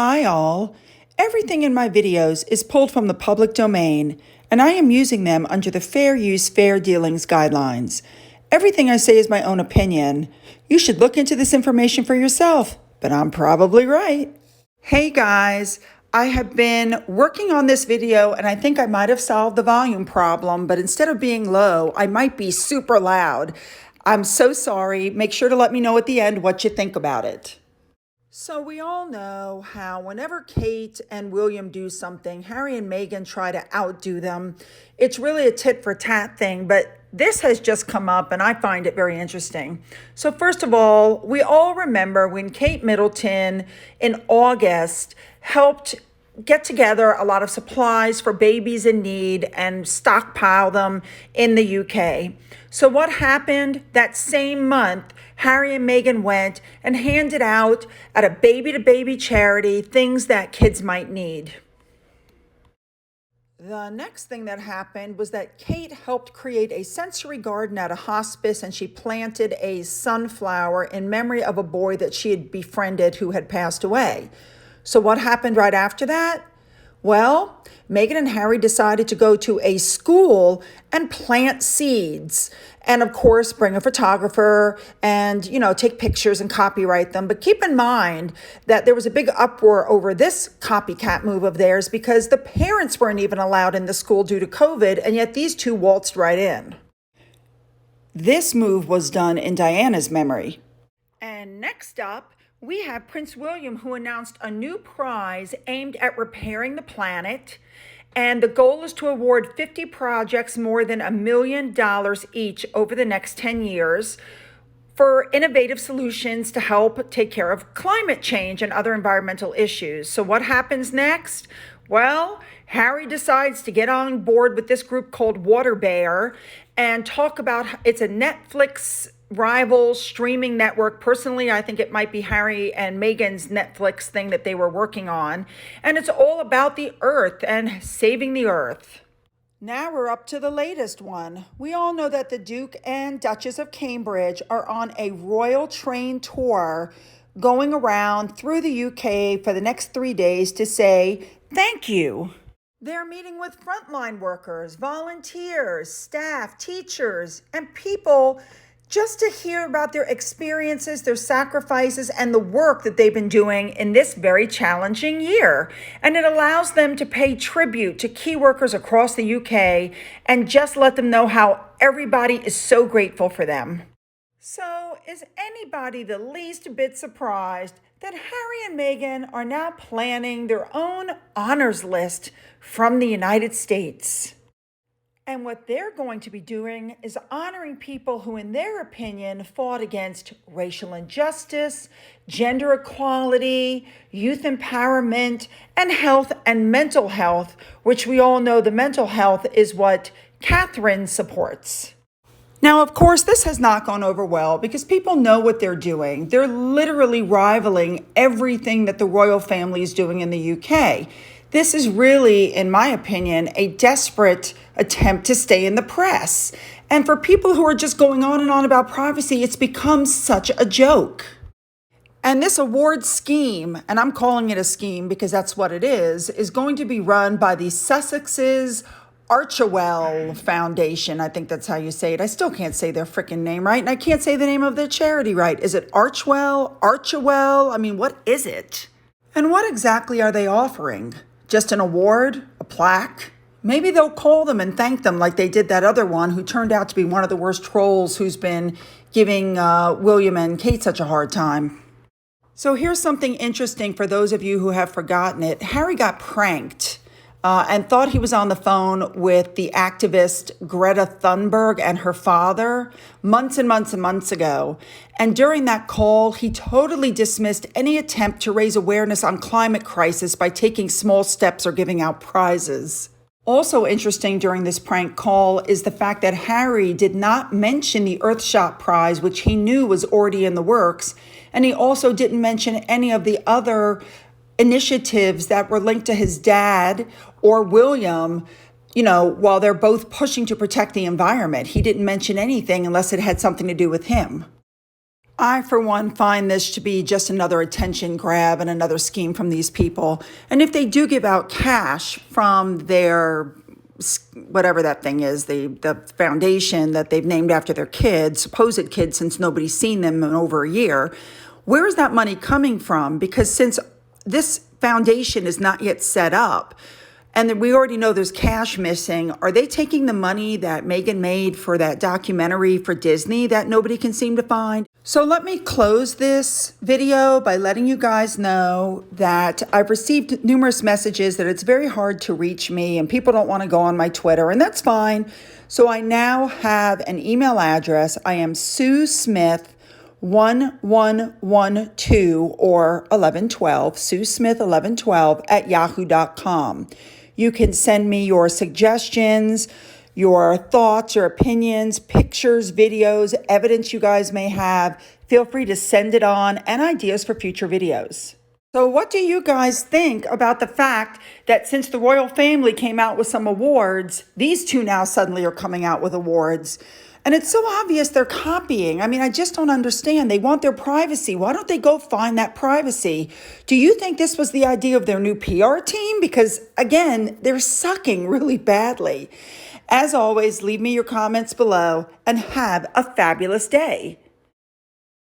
Hi all. Everything in my videos is pulled from the public domain, and I am using them under the Fair Use, Fair Dealings guidelines. Everything I say is my own opinion. You should look into this information for yourself, but I'm probably right. Hey guys, I have been working on this video and I think I might have solved the volume problem, but instead of being low, I might be super loud. I'm so sorry. Make sure to let me know at the end what you think about it. So we all know how whenever Kate and William do something, Harry and Meghan try to outdo them. It's really a tit for tat thing, but this has just come up and I find it very interesting. So first of all, we all remember when Kate Middleton in August helped get together a lot of supplies for babies in need and stockpile them in the UK. So what happened that same month? Harry and Meghan went and handed out at a baby-to-baby charity things that kids might need. The next thing that happened was that Kate helped create a sensory garden at a hospice, and she planted a sunflower in memory of a boy that she had befriended who had passed away. So what happened right after that? Well, Meghan and Harry decided to go to a school and plant seeds. And of course, bring a photographer and, take pictures and copyright them. But keep in mind that there was a big uproar over this copycat move of theirs because the parents weren't even allowed in the school due to COVID, and yet these two waltzed right in. This move was done in Diana's memory. And next up, we have Prince William, who announced a new prize aimed at repairing the planet. And the goal is to award 50 projects more than $1 million each over the next 10 years for innovative solutions to help take care of climate change and other environmental issues. So what happens next? Well, Harry decides to get on board with this group called Water Bear and talk about it's a Netflix rival streaming network. Personally, I think it might be Harry and Meghan's Netflix thing that they were working on. And it's all about the earth and saving the earth. Now we're up to the latest one. We all know that the Duke and Duchess of Cambridge are on a royal train tour going around through the UK for the next 3 days to say thank you. They're meeting with frontline workers, volunteers, staff, teachers, and people just to hear about their experiences, their sacrifices, and the work that they've been doing in this very challenging year. And it allows them to pay tribute to key workers across the UK and just let them know how everybody is so grateful for them. So is anybody the least bit surprised that Harry and Meghan are now planning their own honors list from the United States? And what they're going to be doing is honoring people who, in their opinion, fought against racial injustice, gender equality, youth empowerment, and health and mental health, which we all know the mental health is what Catherine supports. Now, of course, this has not gone over well because people know what they're doing. They're literally rivaling everything that the royal family is doing in the UK. This is really, in my opinion, a desperate attempt to stay in the press. And for people who are just going on and on about privacy, it's become such a joke. And this award scheme, and I'm calling it a scheme because that's what it is going to be run by the Sussex's Archewell Foundation. I think that's how you say it. I still can't say their freaking name right, and I can't say the name of their charity right. Is it Archewell? I mean, what is it? And what exactly are they offering? Just an award? A plaque? Maybe they'll call them and thank them like they did that other one who turned out to be one of the worst trolls who's been giving William and Kate such a hard time. So here's something interesting for those of you who have forgotten it. Harry got pranked and thought he was on the phone with the activist Greta Thunberg and her father months and months and months ago. And during that call, he totally dismissed any attempt to raise awareness on climate crisis by taking small steps or giving out prizes. Also interesting during this prank call is the fact that Harry did not mention the Earthshot Prize, which he knew was already in the works. And he also didn't mention any of the other initiatives that were linked to his dad or William, while they're both pushing to protect the environment. He didn't mention anything unless it had something to do with him. I, for one, find this to be just another attention grab and another scheme from these people. And if they do give out cash from their, whatever that thing is, the foundation that they've named after their kids, supposed kids, since nobody's seen them in over a year, where is that money coming from? Because since this foundation is not yet set up, and then we already know there's cash missing, are they taking the money that Megan made for that documentary for Disney that nobody can seem to find? So let me close this video by letting you guys know that I've received numerous messages that it's very hard to reach me and people don't want to go on my Twitter, and that's fine. So I now have an email address. I am Sue Smith 1112 or 1112, Sue Smith 1112 at yahoo.com. You can send me your suggestions, your thoughts or opinions, pictures, videos, evidence you guys may have. Feel free to send it on, and ideas for future videos. So what do you guys think about the fact that since the royal family came out with some awards, these two now suddenly are coming out with awards? And it's so obvious they're copying. I mean, I just don't understand. They want their privacy. Why don't they go find that privacy? Do you think this was the idea of their new PR team? Because, again, they're sucking really badly. As always, leave me your comments below and have a fabulous day.